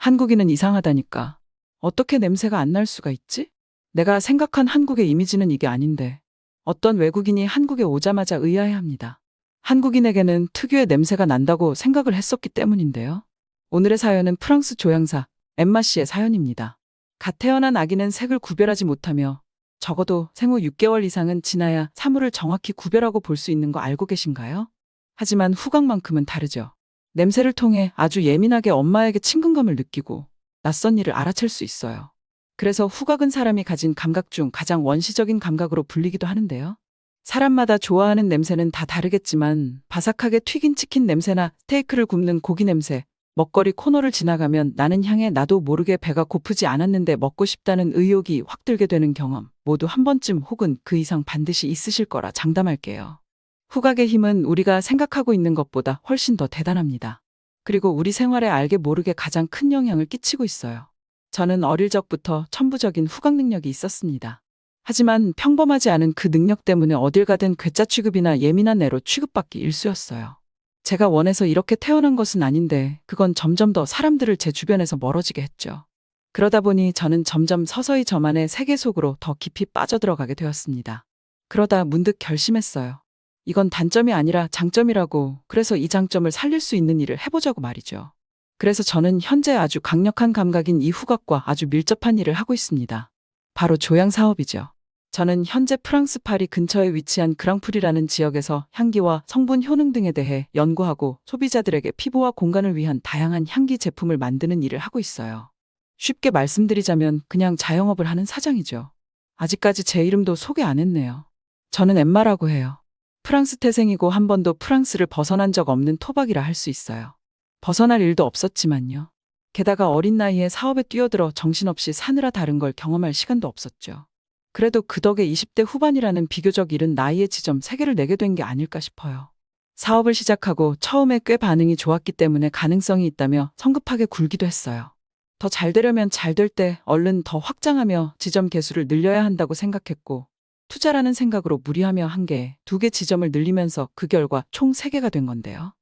한국인은 이상하다니까. 어떻게 냄새가 안 날 수가 있지? 내가 생각한 한국의 이미지는 이게 아닌데. 어떤 외국인이 한국에 오자마자 의아해합니다. 한국인에게는 특유의 냄새가 난다고 생각을 했었기 때문인데요. 오늘의 사연은 프랑스 조향사 엠마 씨의 사연입니다. 갓 태어난 아기는 색을 구별하지 못하며 적어도 생후 6개월 이상은 지나야 사물을 정확히 구별하고 볼 수 있는 거 알고 계신가요? 하지만 후각만큼은 다르죠. 냄새를 통해 아주 예민하게 엄마에게 친근감을 느끼고 낯선 일을 알아챌 수 있어요. 그래서 후각은 사람이 가진 감각 중 가장 원시적인 감각으로 불리기도 하는데요. 사람마다 좋아하는 냄새는 다 다르겠지만 바삭하게 튀긴 치킨 냄새나 스테이크를 굽는 고기 냄새, 먹거리 코너를 지나가면 나는 향해 나도 모르게 배가 고프지 않았는데 먹고 싶다는 의욕이 확 들게 되는 경험, 모두 한 번쯤 혹은 그 이상 반드시 있으실 거라 장담할게요. 후각의 힘은 우리가 생각하고 있는 것보다 훨씬 더 대단합니다. 그리고 우리 생활에 알게 모르게 가장 큰 영향을 끼치고 있어요. 저는 어릴 적부터 천부적인 후각 능력이 있었습니다. 하지만 평범하지 않은 그 능력 때문에 어딜 가든 괴짜 취급이나 예민한 애로 취급받기 일쑤였어요. 제가 원해서 이렇게 태어난 것은 아닌데 그건 점점 더 사람들을 제 주변에서 멀어지게 했죠. 그러다 보니 저는 점점 서서히 저만의 세계 속으로 더 깊이 빠져들어가게 되었습니다. 그러다 문득 결심했어요. 이건 단점이 아니라 장점이라고, 그래서 이 장점을 살릴 수 있는 일을 해보자고 말이죠. 그래서 저는 현재 아주 강력한 감각인 이 후각과 아주 밀접한 일을 하고 있습니다. 바로 조향 사업이죠. 저는 현재 프랑스 파리 근처에 위치한 그랑프리라는 지역에서 향기와 성분 효능 등에 대해 연구하고 소비자들에게 피부와 공간을 위한 다양한 향기 제품을 만드는 일을 하고 있어요. 쉽게 말씀드리자면 그냥 자영업을 하는 사장이죠. 아직까지 제 이름도 소개 안 했네요. 저는 엠마라고 해요. 프랑스 태생이고 한 번도 프랑스를 벗어난 적 없는 토박이라 할 수 있어요. 벗어날 일도 없었지만요. 게다가 어린 나이에 사업에 뛰어들어 정신없이 사느라 다른 걸 경험할 시간도 없었죠. 그래도 그 덕에 20대 후반이라는 비교적 이른 나이에 지점 3개를 내게 된 게 아닐까 싶어요. 사업을 시작하고 처음에 꽤 반응이 좋았기 때문에 가능성이 있다며 성급하게 굴기도 했어요. 더 잘 되려면 잘 될 때 얼른 더 확장하며 지점 개수를 늘려야 한다고 생각했고, 투자라는 생각으로 무리하며 1개, 2개 지점을 늘리면서 그 결과 총 3개가 된 건데요.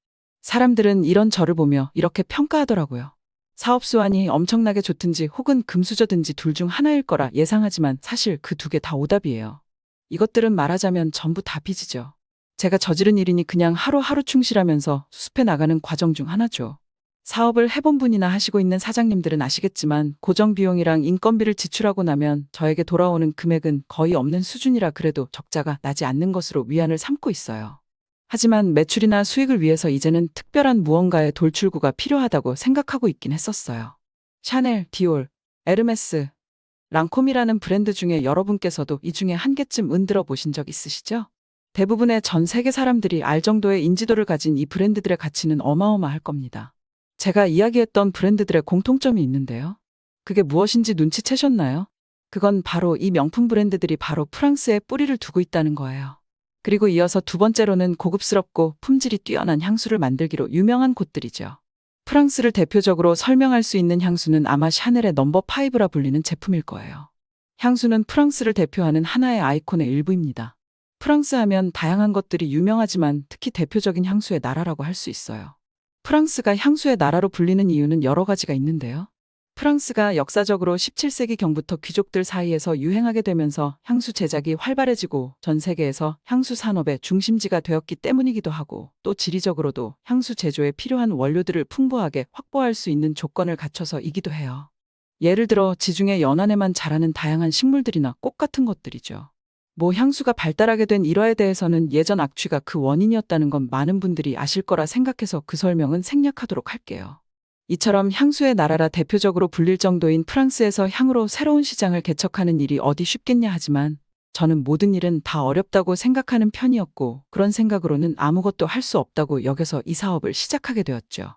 사람들은 이런 저를 보며 이렇게 평가하더라고요. 사업 수완이 엄청나게 좋든지 혹은 금수저든지 둘 중 하나일 거라 예상하지만 사실 그 2개 다 오답이에요. 이것들은 말하자면 전부 다 빚이죠. 제가 저지른 일이니 그냥 하루하루 충실하면서 수습해 나가는 과정 중 하나죠. 사업을 해본 분이나 하시고 있는 사장님들은 아시겠지만 고정 비용이랑 인건비를 지출하고 나면 저에게 돌아오는 금액은 거의 없는 수준이라 그래도 적자가 나지 않는 것으로 위안을 삼고 있어요. 하지만 매출이나 수익을 위해서 이제는 특별한 무언가의 돌출구가 필요하다고 생각하고 있긴 했었어요. 샤넬, 디올, 에르메스, 랑콤이라는 브랜드 중에 여러분께서도 이 중에 한 개쯤 은들어 보신 적 있으시죠? 대부분의 전 세계 사람들이 알 정도의 인지도를 가진 이 브랜드들의 가치는 어마어마할 겁니다. 제가 이야기했던 브랜드들의 공통점이 있는데요. 그게 무엇인지 눈치채셨나요? 그건 바로 이 명품 브랜드들이 바로 프랑스에 뿌리를 두고 있다는 거예요. 그리고 이어서 2번째로는 고급스럽고 품질이 뛰어난 향수를 만들기로 유명한 곳들이죠. 프랑스를 대표적으로 설명할 수 있는 향수는 아마 샤넬의 넘버 5라 불리는 제품일 거예요. 향수는 프랑스를 대표하는 하나의 아이콘의 일부입니다. 프랑스 하면 다양한 것들이 유명하지만 특히 대표적인 향수의 나라라고 할 수 있어요. 프랑스가 향수의 나라로 불리는 이유는 여러 가지가 있는데요. 프랑스가 역사적으로 17세기경부터 귀족들 사이에서 유행하게 되면서 향수 제작이 활발해지고 전 세계에서 향수 산업의 중심지가 되었기 때문이기도 하고, 또 지리적으로도 향수 제조에 필요한 원료들을 풍부하게 확보할 수 있는 조건을 갖춰서이기도 해요. 예를 들어 지중해 연안에만 자라는 다양한 식물들이나 꽃 같은 것들이죠. 향수가 발달하게 된 일화에 대해서는 예전 악취가 그 원인이었다는 건 많은 분들이 아실 거라 생각해서 그 설명은 생략하도록 할게요. 이처럼 향수의 나라라 대표적으로 불릴 정도인 프랑스에서 향으로 새로운 시장을 개척하는 일이 어디 쉽겠냐 하지만 저는 모든 일은 다 어렵다고 생각하는 편이었고, 그런 생각으로는 아무것도 할 수 없다고 여겨서 이 사업을 시작하게 되었죠.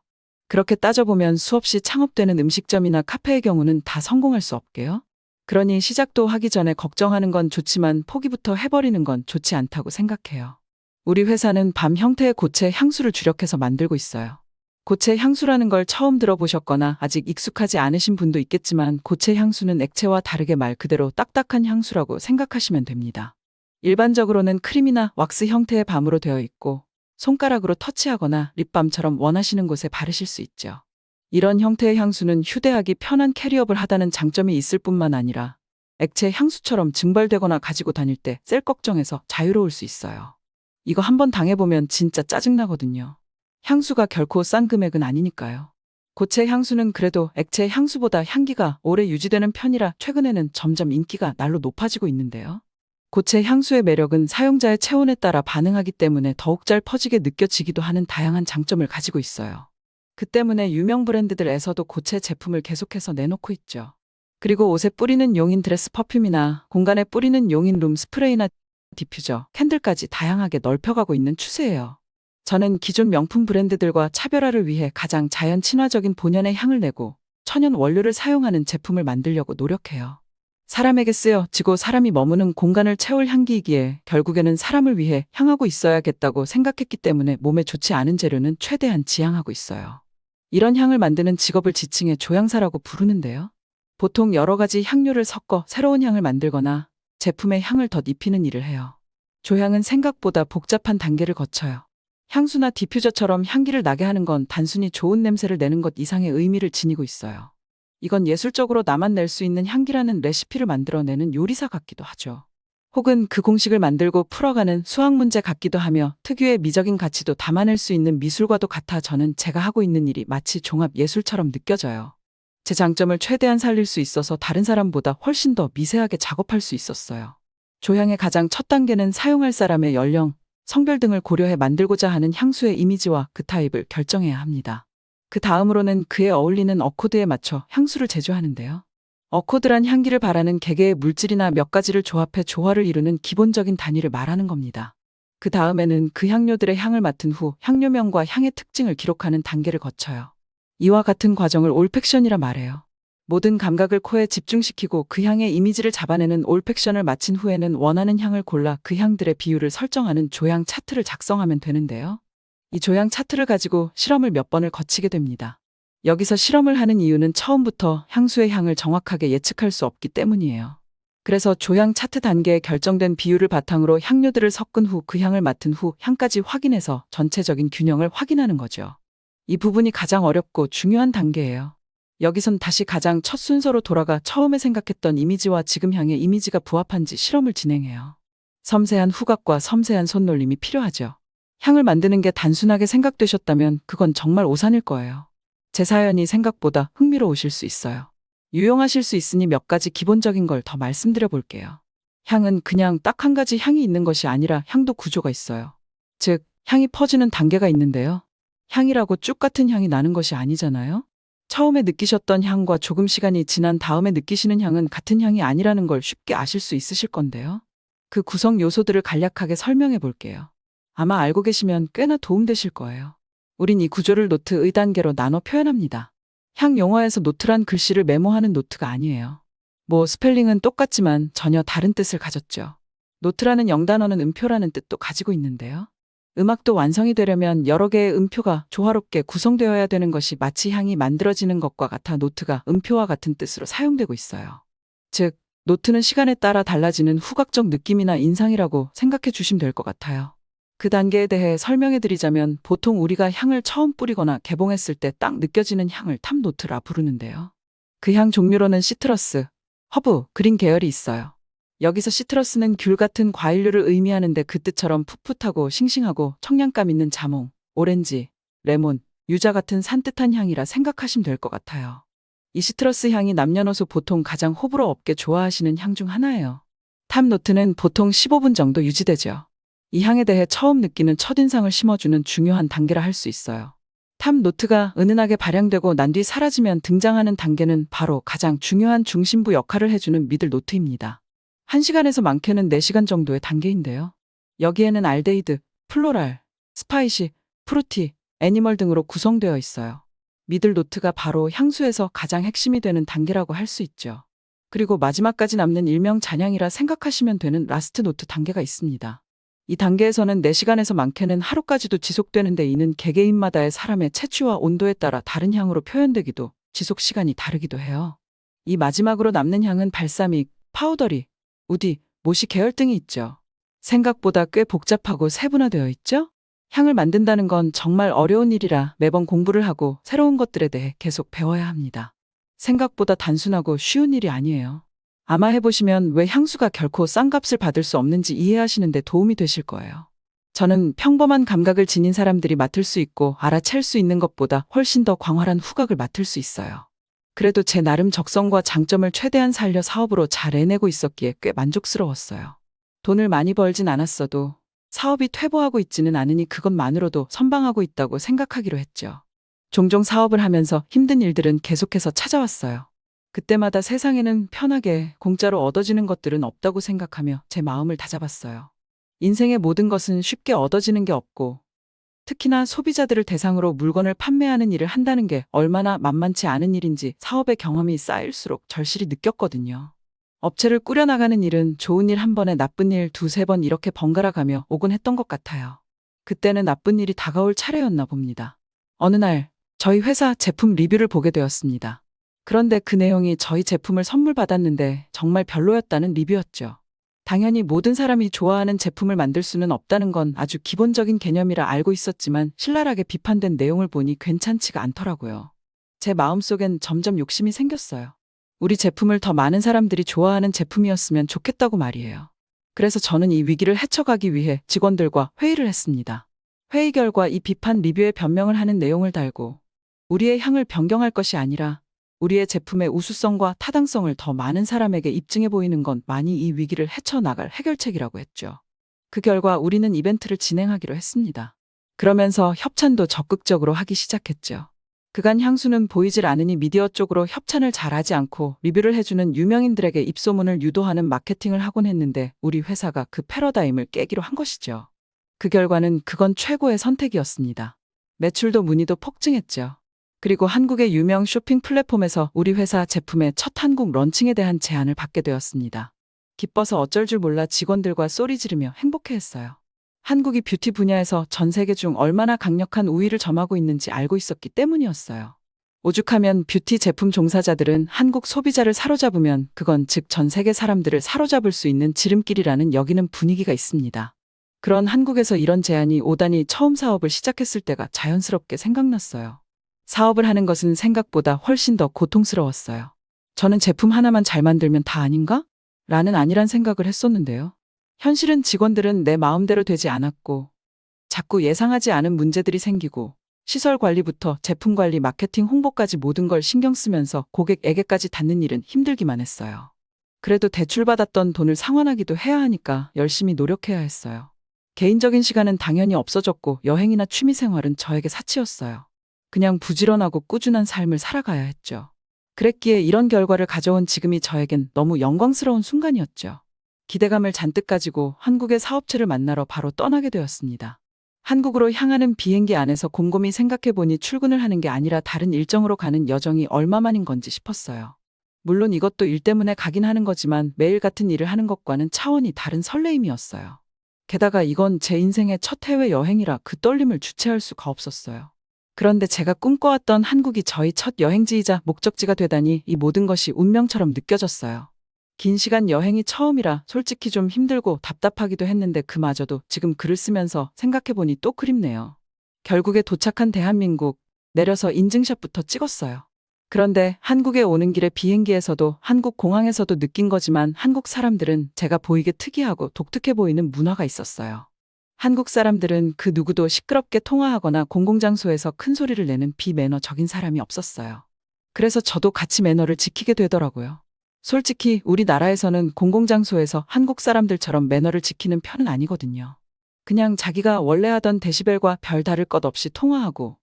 그렇게 따져보면 수없이 창업되는 음식점이나 카페의 경우는 다 성공할 수 없게요. 그러니 시작도 하기 전에 걱정하는 건 좋지만 포기부터 해버리는 건 좋지 않다고 생각해요. 우리 회사는 밤 형태의 고체 향수를 주력해서 만들고 있어요. 고체 향수라는 걸 처음 들어보셨거나 아직 익숙하지 않으신 분도 있겠지만, 고체 향수는 액체와 다르게 말 그대로 딱딱한 향수라고 생각하시면 됩니다. 일반적으로는 크림이나 왁스 형태의 밤으로 되어 있고 손가락으로 터치하거나 립밤처럼 원하시는 곳에 바르실 수 있죠. 이런 형태의 향수는 휴대하기 편한 캐리업을 하다는 장점이 있을 뿐만 아니라 액체 향수처럼 증발되거나 가지고 다닐 때 셀 걱정에서 자유로울 수 있어요. 이거 한번 당해보면 진짜 짜증나거든요. 향수가 결코 싼 금액은 아니니까요. 고체 향수는 그래도 액체 향수보다 향기가 오래 유지되는 편이라 최근에는 점점 인기가 날로 높아지고 있는데요. 고체 향수의 매력은 사용자의 체온에 따라 반응하기 때문에 더욱 잘 퍼지게 느껴지기도 하는 다양한 장점을 가지고 있어요. 그 때문에 유명 브랜드들에서도 고체 제품을 계속해서 내놓고 있죠. 그리고 옷에 뿌리는 용인 드레스 퍼퓸이나 공간에 뿌리는 용인 룸 스프레이나 디퓨저, 캔들까지 다양하게 넓혀가고 있는 추세예요. 저는 기존 명품 브랜드들과 차별화를 위해 가장 자연 친화적인 본연의 향을 내고 천연 원료를 사용하는 제품을 만들려고 노력해요. 사람에게 쓰여지고 사람이 머무는 공간을 채울 향기이기에 결국에는 사람을 위해 향하고 있어야겠다고 생각했기 때문에 몸에 좋지 않은 재료는 최대한 지양하고 있어요. 이런 향을 만드는 직업을 지칭해 조향사라고 부르는데요. 보통 여러 가지 향료를 섞어 새로운 향을 만들거나 제품에 향을 덧 입히는 일을 해요. 조향은 생각보다 복잡한 단계를 거쳐요. 향수나 디퓨저처럼 향기를 나게 하는 건 단순히 좋은 냄새를 내는 것 이상의 의미를 지니고 있어요. 이건 예술적으로 나만 낼 수 있는 향기라는 레시피를 만들어내는 요리사 같기도 하죠. 혹은 그 공식을 만들고 풀어가는 수학 문제 같기도 하며 특유의 미적인 가치도 담아낼 수 있는 미술과도 같아 저는 제가 하고 있는 일이 마치 종합 예술처럼 느껴져요. 제 장점을 최대한 살릴 수 있어서 다른 사람보다 훨씬 더 미세하게 작업할 수 있었어요. 조향의 가장 첫 단계는 사용할 사람의 연령, 성별 등을 고려해 만들고자 하는 향수의 이미지와 그 타입을 결정해야 합니다. 그 다음으로는 그에 어울리는 어코드에 맞춰 향수를 제조하는데요. 어코드란 향기를 발하는 개개의 물질이나 몇 가지를 조합해 조화를 이루는 기본적인 단위를 말하는 겁니다. 그 다음에는 그 향료들의 향을 맡은 후 향료명과 향의 특징을 기록하는 단계를 거쳐요. 이와 같은 과정을 올팩션이라 말해요. 모든 감각을 코에 집중시키고 그 향의 이미지를 잡아내는 올팩션을 마친 후에는 원하는 향을 골라 그 향들의 비율을 설정하는 조향 차트를 작성하면 되는데요. 이 조향 차트를 가지고 실험을 몇 번을 거치게 됩니다. 여기서 실험을 하는 이유는 처음부터 향수의 향을 정확하게 예측할 수 없기 때문이에요. 그래서 조향 차트 단계에 결정된 비율을 바탕으로 향료들을 섞은 후 그 향을 맡은 후 향까지 확인해서 전체적인 균형을 확인하는 거죠. 이 부분이 가장 어렵고 중요한 단계예요. 여기선 다시 가장 첫 순서로 돌아가 처음에 생각했던 이미지와 지금 향의 이미지가 부합한지 실험을 진행해요. 섬세한 후각과 섬세한 손놀림이 필요하죠. 향을 만드는 게 단순하게 생각되셨다면 그건 정말 오산일 거예요. 제 사연이 생각보다 흥미로우실 수 있어요. 유용하실 수 있으니 몇 가지 기본적인 걸 더 말씀드려 볼게요. 향은 그냥 딱 한 가지 향이 있는 것이 아니라 향도 구조가 있어요. 즉, 향이 퍼지는 단계가 있는데요. 향이라고 쭉 같은 향이 나는 것이 아니잖아요. 처음에 느끼셨던 향과 조금 시간이 지난 다음에 느끼시는 향은 같은 향이 아니라는 걸 쉽게 아실 수 있으실 건데요. 그 구성 요소들을 간략하게 설명해 볼게요. 아마 알고 계시면 꽤나 도움되실 거예요. 우린 이 구조를 노트의 단계로 나눠 표현합니다. 향 용어에서 노트란 글씨를 메모하는 노트가 아니에요. 뭐 스펠링은 똑같지만 전혀 다른 뜻을 가졌죠. 노트라는 영단어는 음표라는 뜻도 가지고 있는데요. 음악도 완성이 되려면 여러 개의 음표가 조화롭게 구성되어야 되는 것이 마치 향이 만들어지는 것과 같아 노트가 음표와 같은 뜻으로 사용되고 있어요. 즉, 노트는 시간에 따라 달라지는 후각적 느낌이나 인상이라고 생각해 주시면 될 것 같아요. 그 단계에 대해 설명해 드리자면 보통 우리가 향을 처음 뿌리거나 개봉했을 때 딱 느껴지는 향을 탑노트라 부르는데요. 그 향 종류로는 시트러스, 허브, 그린 계열이 있어요. 여기서 시트러스는 귤 같은 과일류를 의미하는데 그 뜻처럼 풋풋하고 싱싱하고 청량감 있는 자몽, 오렌지, 레몬, 유자 같은 산뜻한 향이라 생각하시면 될 것 같아요. 이 시트러스 향이 남녀노소 보통 가장 호불호 없게 좋아하시는 향 중 하나예요. 탑노트는 보통 15분 정도 유지되죠. 이 향에 대해 처음 느끼는 첫인상을 심어주는 중요한 단계라 할 수 있어요. 탑노트가 은은하게 발향되고 난 뒤 사라지면 등장하는 단계는 바로 가장 중요한 중심부 역할을 해주는 미들 노트입니다. 1시간에서 많게는 4시간 정도의 단계인데요. 여기에는 알데히드, 플로랄, 스파이시, 프루티, 애니멀 등으로 구성되어 있어요. 미들 노트가 바로 향수에서 가장 핵심이 되는 단계라고 할 수 있죠. 그리고 마지막까지 남는 일명 잔향이라 생각하시면 되는 라스트 노트 단계가 있습니다. 이 단계에서는 4시간에서 많게는 하루까지도 지속되는데 이는 개개인마다의 사람의 체취와 온도에 따라 다른 향으로 표현되기도 지속 시간이 다르기도 해요. 이 마지막으로 남는 향은 발사믹, 파우더리, 우디, 모시 계열 등이 있죠. 생각보다 꽤 복잡하고 세분화되어 있죠? 향을 만든다는 건 정말 어려운 일이라 매번 공부를 하고 새로운 것들에 대해 계속 배워야 합니다. 생각보다 단순하고 쉬운 일이 아니에요. 아마 해보시면 왜 향수가 결코 싼 값을 받을 수 없는지 이해하시는 데 도움이 되실 거예요. 저는 평범한 감각을 지닌 사람들이 맡을 수 있고 알아챌 수 있는 것보다 훨씬 더 광활한 후각을 맡을 수 있어요. 그래도 제 나름 적성과 장점을 최대한 살려 사업으로 잘 해내고 있었기에 꽤 만족스러웠어요. 돈을 많이 벌진 않았어도 사업이 퇴보하고 있지는 않으니 그것만으로도 선방하고 있다고 생각하기로 했죠. 종종 사업을 하면서 힘든 일들은 계속해서 찾아왔어요. 그때마다 세상에는 편하게 공짜로 얻어지는 것들은 없다고 생각하며 제 마음을 다잡았어요. 인생의 모든 것은 쉽게 얻어지는 게 없고 특히나 소비자들을 대상으로 물건을 판매하는 일을 한다는 게 얼마나 만만치 않은 일인지 사업의 경험이 쌓일수록 절실히 느꼈거든요. 업체를 꾸려나가는 일은 좋은 일 한 번에 나쁜 일 두세 번 이렇게 번갈아 가며 오곤 했던 것 같아요. 그때는 나쁜 일이 다가올 차례였나 봅니다. 어느 날 저희 회사 제품 리뷰를 보게 되었습니다. 그런데 그 내용이 저희 제품을 선물 받았는데 정말 별로였다는 리뷰였죠. 당연히 모든 사람이 좋아하는 제품을 만들 수는 없다는 건 아주 기본적인 개념이라 알고 있었지만 신랄하게 비판된 내용을 보니 괜찮지가 않더라고요. 제 마음속엔 점점 욕심이 생겼어요. 우리 제품을 더 많은 사람들이 좋아하는 제품이었으면 좋겠다고 말이에요. 그래서 저는 이 위기를 헤쳐가기 위해 직원들과 회의를 했습니다. 회의 결과 이 비판 리뷰에 변명을 하는 내용을 달고 우리의 향을 변경할 것이 아니라 우리의 제품의 우수성과 타당성을 더 많은 사람에게 입증해 보이는 건 만이 이 위기를 헤쳐나갈 해결책이라고 했죠. 그 결과 우리는 이벤트를 진행하기로 했습니다. 그러면서 협찬도 적극적으로 하기 시작했죠. 그간 향수는 보이질 않으니 미디어 쪽으로 협찬을 잘하지 않고 리뷰를 해주는 유명인들에게 입소문을 유도하는 마케팅을 하곤 했는데 우리 회사가 그 패러다임을 깨기로 한 것이죠. 그 결과는 그건 최고의 선택이었습니다. 매출도 문의도 폭증했죠. 그리고 한국의 유명 쇼핑 플랫폼에서 우리 회사 제품의 첫 한국 런칭에 대한 제안을 받게 되었습니다. 기뻐서 어쩔 줄 몰라 직원들과 소리 지르며 행복해했어요. 한국이 뷰티 분야에서 전 세계 중 얼마나 강력한 우위를 점하고 있는지 알고 있었기 때문이었어요. 오죽하면 뷰티 제품 종사자들은 한국 소비자를 사로잡으면 그건 즉 전 세계 사람들을 사로잡을 수 있는 지름길이라는 여기는 분위기가 있습니다. 그런 한국에서 이런 제안이 오다니 처음 사업을 시작했을 때가 자연스럽게 생각났어요. 사업을 하는 것은 생각보다 훨씬 더 고통스러웠어요. 저는 제품 하나만 잘 만들면 다 아닌가? 라는 아니란 생각을 했었는데요. 현실은 직원들은 내 마음대로 되지 않았고 자꾸 예상하지 않은 문제들이 생기고 시설 관리부터 제품 관리, 마케팅, 홍보까지 모든 걸 신경 쓰면서 고객에게까지 닿는 일은 힘들기만 했어요. 그래도 대출받았던 돈을 상환하기도 해야 하니까 열심히 노력해야 했어요. 개인적인 시간은 당연히 없어졌고 여행이나 취미생활은 저에게 사치였어요. 그냥 부지런하고 꾸준한 삶을 살아가야 했죠. 그랬기에 이런 결과를 가져온 지금이 저에겐 너무 영광스러운 순간이었죠. 기대감을 잔뜩 가지고 한국의 사업체를 만나러 바로 떠나게 되었습니다. 한국으로 향하는 비행기 안에서 곰곰이 생각해보니 출근을 하는 게 아니라 다른 일정으로 가는 여정이 얼마만인 건지 싶었어요. 물론 이것도 일 때문에 가긴 하는 거지만 매일 같은 일을 하는 것과는 차원이 다른 설레임이었어요. 게다가 이건 제 인생의 첫 해외여행이라 그 떨림을 주체할 수가 없었어요. 그런데 제가 꿈꿔왔던 한국이 저희 첫 여행지이자 목적지가 되다니 이 모든 것이 운명처럼 느껴졌어요. 긴 시간 여행이 처음이라 솔직히 좀 힘들고 답답하기도 했는데 그마저도 지금 글을 쓰면서 생각해보니 또 그립네요. 결국에 도착한 대한민국, 내려서 인증샷부터 찍었어요. 그런데 한국에 오는 길에 비행기에서도 한국 공항에서도 느낀 거지만 한국 사람들은 제가 보이게 특이하고 독특해 보이는 문화가 있었어요. 한국 사람들은 그 누구도 시끄럽게 통화하거나 공공장소에서 큰 소리를 내는 비매너적인 사람이 없었어요. 그래서 저도 같이 매너를 지키게 되더라고요. 솔직히 우리나라에서는 공공장소에서 한국 사람들처럼 매너를 지키는 편은 아니거든요. 그냥 자기가 원래 하던 데시벨과 별 다를 것 없이 통화하고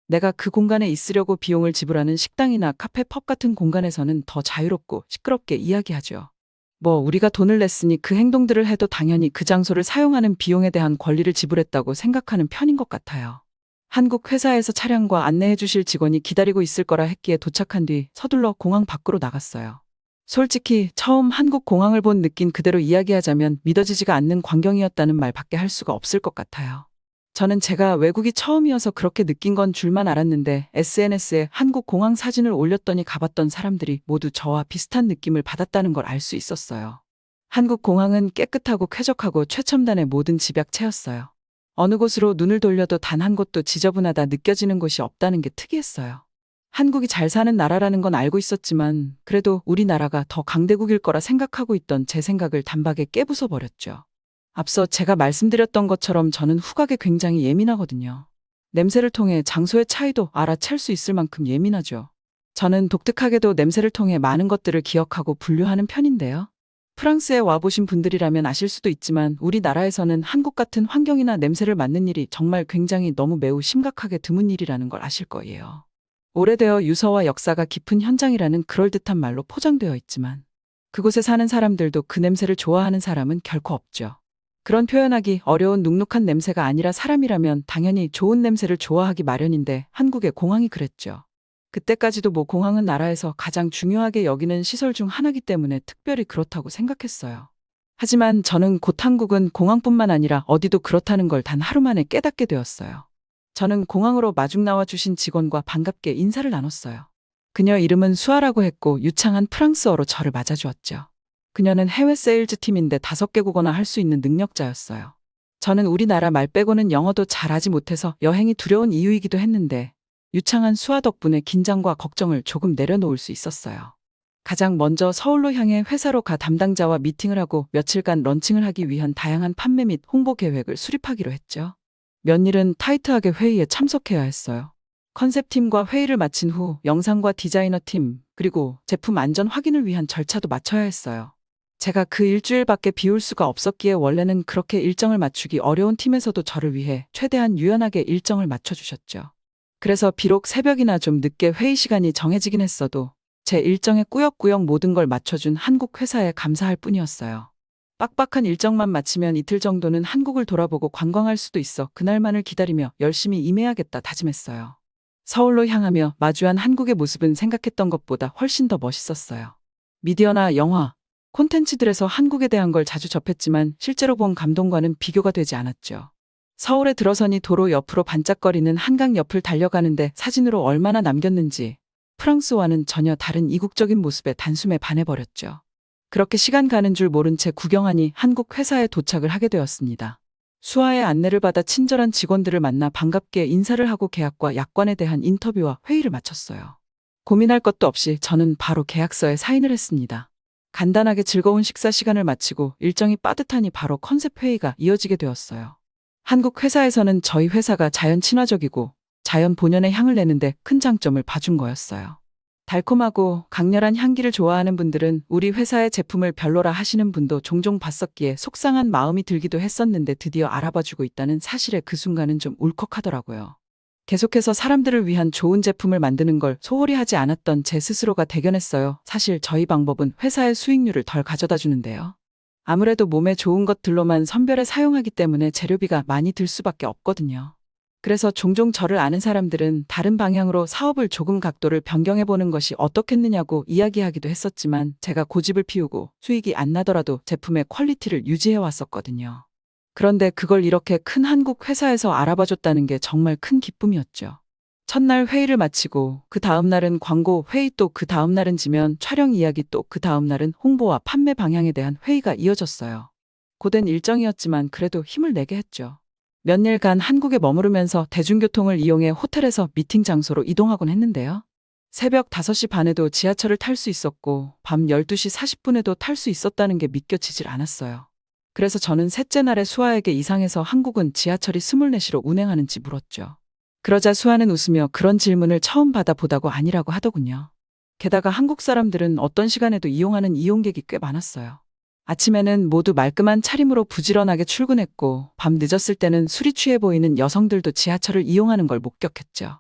내가 그 공간에 있으려고 비용을 지불하는 식당이나 카페, 펍 같은 공간에서는 더 자유롭고 시끄럽게 이야기하죠. 뭐 우리가 돈을 냈으니 그 행동들을 해도 당연히 그 장소를 사용하는 비용에 대한 권리를 지불했다고 생각하는 편인 것 같아요. 한국 회사에서 차량과 안내해 주실 직원이 기다리고 있을 거라 했기에 도착한 뒤 서둘러 공항 밖으로 나갔어요. 솔직히 처음 한국 공항을 본 느낌 그대로 이야기하자면 믿어지지가 않는 광경이었다는 말밖에 할 수가 없을 것 같아요. 저는 제가 외국이 처음이어서 그렇게 느낀 건 줄만 알았는데 SNS에 한국 공항 사진을 올렸더니 가봤던 사람들이 모두 저와 비슷한 느낌을 받았다는 걸 알 수 있었어요. 한국 공항은 깨끗하고 쾌적하고 최첨단의 모든 집약체였어요. 어느 곳으로 눈을 돌려도 단 한 곳도 지저분하다 느껴지는 곳이 없다는 게 특이했어요. 한국이 잘 사는 나라라는 건 알고 있었지만 그래도 우리나라가 더 강대국일 거라 생각하고 있던 제 생각을 단박에 깨부숴 버렸죠. 앞서 제가 말씀드렸던 것처럼 저는 후각에 굉장히 예민하거든요. 냄새를 통해 장소의 차이도 알아챌 수 있을 만큼 예민하죠. 저는 독특하게도 냄새를 통해 많은 것들을 기억하고 분류하는 편인데요. 프랑스에 와보신 분들이라면 아실 수도 있지만 우리나라에서는 한국 같은 환경이나 냄새를 맡는 일이 정말 굉장히 너무 매우 심각하게 드문 일이라는 걸 아실 거예요. 오래되어 유서와 역사가 깊은 현장이라는 그럴듯한 말로 포장되어 있지만 그곳에 사는 사람들도 그 냄새를 좋아하는 사람은 결코 없죠. 그런 표현하기 어려운 눅눅한 냄새가 아니라 사람이라면 당연히 좋은 냄새를 좋아하기 마련인데 한국의 공항이 그랬죠. 그때까지도 공항은 나라에서 가장 중요하게 여기는 시설 중 하나이기 때문에 특별히 그렇다고 생각했어요. 하지만 저는 곧 한국은 공항뿐만 아니라 어디도 그렇다는 걸 단 하루 만에 깨닫게 되었어요. 저는 공항으로 마중 나와 주신 직원과 반갑게 인사를 나눴어요. 그녀 이름은 수아라고 했고 유창한 프랑스어로 저를 맞아주었죠. 그녀는 해외 세일즈 팀인데 5개국어나 할 수 있는 능력자였어요. 저는 우리나라 말 빼고는 영어도 잘하지 못해서 여행이 두려운 이유이기도 했는데 유창한 수아 덕분에 긴장과 걱정을 조금 내려놓을 수 있었어요. 가장 먼저 서울로 향해 회사로 가 담당자와 미팅을 하고 며칠간 런칭을 하기 위한 다양한 판매 및 홍보 계획을 수립하기로 했죠. 몇일은 타이트하게 회의에 참석해야 했어요. 컨셉팀과 회의를 마친 후 영상과 디자이너팀, 그리고 제품 안전 확인을 위한 절차도 마쳐야 했어요. 제가 그 일주일밖에 비울 수가 없었기에 원래는 그렇게 일정을 맞추기 어려운 팀에서도 저를 위해 최대한 유연하게 일정을 맞춰주셨죠. 그래서 비록 새벽이나 좀 늦게 회의 시간이 정해지긴 했어도 제 일정에 꾸역꾸역 모든 걸 맞춰준 한국 회사에 감사할 뿐이었어요. 빡빡한 일정만 마치면 이틀 정도는 한국을 돌아보고 관광할 수도 있어 그날만을 기다리며 열심히 임해야겠다 다짐했어요. 서울로 향하며 마주한 한국의 모습은 생각했던 것보다 훨씬 더 멋있었어요. 미디어나 영화, 콘텐츠들에서 한국에 대한 걸 자주 접했지만 실제로 본 감동과는 비교가 되지 않았죠. 서울에 들어서니 도로 옆으로 반짝거리는 한강 옆을 달려가는데 사진으로 얼마나 남겼는지 프랑스와는 전혀 다른 이국적인 모습에 단숨에 반해버렸죠. 그렇게 시간 가는 줄 모른 채 구경하니 한국 회사에 도착을 하게 되었습니다. 수아의 안내를 받아 친절한 직원들을 만나 반갑게 인사를 하고 계약과 약관에 대한 인터뷰와 회의를 마쳤어요. 고민할 것도 없이 저는 바로 계약서에 사인을 했습니다. 간단하게 즐거운 식사 시간을 마치고 일정이 빠듯하니 바로 컨셉 회의가 이어지게 되었어요. 한국 회사에서는 저희 회사가 자연 친화적이고 자연 본연의 향을 내는데 큰 장점을 봐준 거였어요. 달콤하고 강렬한 향기를 좋아하는 분들은 우리 회사의 제품을 별로라 하시는 분도 종종 봤었기에 속상한 마음이 들기도 했었는데 드디어 알아봐주고 있다는 사실에 그 순간은 좀 울컥하더라고요. 계속해서 사람들을 위한 좋은 제품을 만드는 걸 소홀히 하지 않았던 제 스스로가 대견했어요. 사실 저희 방법은 회사의 수익률을 덜 가져다 주는데요. 아무래도 몸에 좋은 것들로만 선별해 사용하기 때문에 재료비가 많이 들 수밖에 없거든요. 그래서 종종 저를 아는 사람들은 다른 방향으로 사업을 조금 각도를 변경해보는 것이 어떻겠느냐고 이야기하기도 했었지만 제가 고집을 피우고 수익이 안 나더라도 제품의 퀄리티를 유지해왔었거든요. 그런데 그걸 이렇게 큰 한국 회사에서 알아봐줬다는 게 정말 큰 기쁨이었죠. 첫날 회의를 마치고 그 다음 날은 광고 회의, 또 그 다음 날은 지면 촬영 이야기, 또 그 다음 날은 홍보와 판매 방향에 대한 회의가 이어졌어요. 고된 일정이었지만 그래도 힘을 내게 했죠. 몇 일간 한국에 머무르면서 대중교통을 이용해 호텔에서 미팅 장소로 이동하곤 했는데요. 새벽 5시 반에도 지하철을 탈 수 있었고 밤 12시 40분에도 탈 수 있었다는 게 믿겨지질 않았어요. 그래서 저는 셋째 날에 수아에게 이상해서 한국은 지하철이 24시로 운행하는지 물었죠. 그러자 수아는 웃으며 그런 질문을 처음 받아보다고 아니라고 하더군요. 게다가 한국 사람들은 어떤 시간에도 이용하는 이용객이 꽤 많았어요. 아침에는 모두 말끔한 차림으로 부지런하게 출근했고 밤 늦었을 때는 술이 취해 보이는 여성들도 지하철을 이용하는 걸 목격했죠.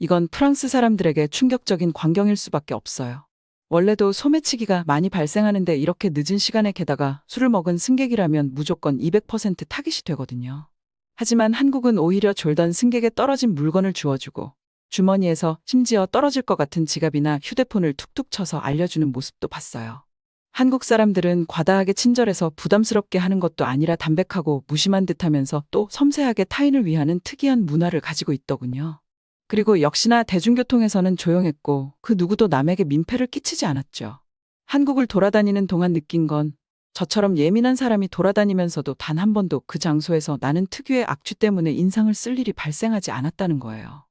이건 프랑스 사람들에게 충격적인 광경일 수밖에 없어요. 원래도 소매치기가 많이 발생하는데 이렇게 늦은 시간에 게다가 술을 먹은 승객이라면 무조건 200% 타깃이 되거든요. 하지만 한국은 오히려 졸던 승객에 떨어진 물건을 주워주고 주머니에서 심지어 떨어질 것 같은 지갑이나 휴대폰을 툭툭 쳐서 알려주는 모습도 봤어요. 한국 사람들은 과다하게 친절해서 부담스럽게 하는 것도 아니라 담백하고 무심한 듯하면서 또 섬세하게 타인을 위하는 특이한 문화를 가지고 있더군요. 그리고 역시나 대중교통에서는 조용했고 그 누구도 남에게 민폐를 끼치지 않았죠. 한국을 돌아다니는 동안 느낀 건 저처럼 예민한 사람이 돌아다니면서도 단 한 번도 그 장소에서 나는 특유의 악취 때문에 인상을 쓸 일이 발생하지 않았다는 거예요.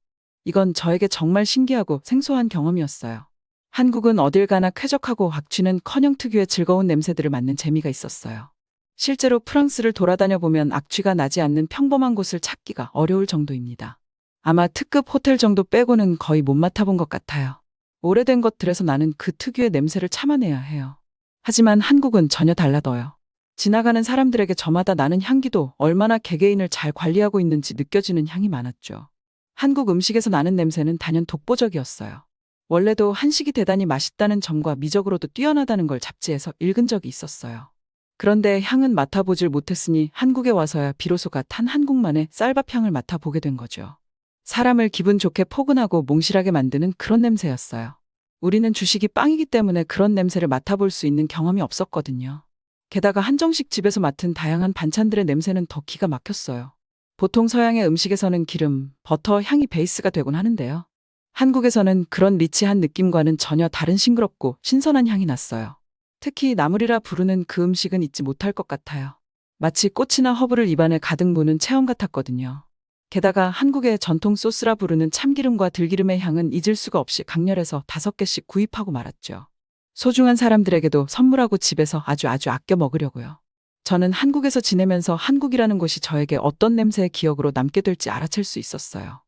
이건 저에게 정말 신기하고 생소한 경험이었어요. 한국은 어딜 가나 쾌적하고 악취는커녕 특유의 즐거운 냄새들을 맡는 재미가 있었어요. 실제로 프랑스를 돌아다녀 보면 악취가 나지 않는 평범한 곳을 찾기가 어려울 정도입니다. 아마 특급 호텔 정도 빼고는 거의 못 맡아본 것 같아요. 오래된 것들에서 나는 그 특유의 냄새를 참아내야 해요. 하지만 한국은 전혀 달라더요. 지나가는 사람들에게 저마다 나는 향기도 얼마나 개개인을 잘 관리하고 있는지 느껴지는 향이 많았죠. 한국 음식에서 나는 냄새는 단연 독보적이었어요. 원래도 한식이 대단히 맛있다는 점과 미적으로도 뛰어나다는 걸 잡지에서 읽은 적이 있었어요. 그런데 향은 맡아보질 못했으니 한국에 와서야 비로소 갓한 한국만의 쌀밥 향을 맡아보게 된 거죠. 사람을 기분 좋게 포근하고 몽실하게 만드는 그런 냄새였어요. 우리는 주식이 빵이기 때문에 그런 냄새를 맡아볼 수 있는 경험이 없었거든요. 게다가 한정식 집에서 맡은 다양한 반찬들의 냄새는 더 기가 막혔어요. 보통 서양의 음식에서는 기름, 버터 향이 베이스가 되곤 하는데요. 한국에서는 그런 리치한 느낌과는 전혀 다른 싱그럽고 신선한 향이 났어요. 특히 나물이라 부르는 그 음식은 잊지 못할 것 같아요. 마치 꽃이나 허브를 입안에 가득 무는 체험 같았거든요. 게다가 한국의 전통 소스라 부르는 참기름과 들기름의 향은 잊을 수가 없이 강렬해서 5개씩 구입하고 말았죠. 소중한 사람들에게도 선물하고 집에서 아주 아껴 먹으려고요. 저는 한국에서 지내면서 한국이라는 곳이 저에게 어떤 냄새의 기억으로 남게 될지 알아챌 수 있었어요.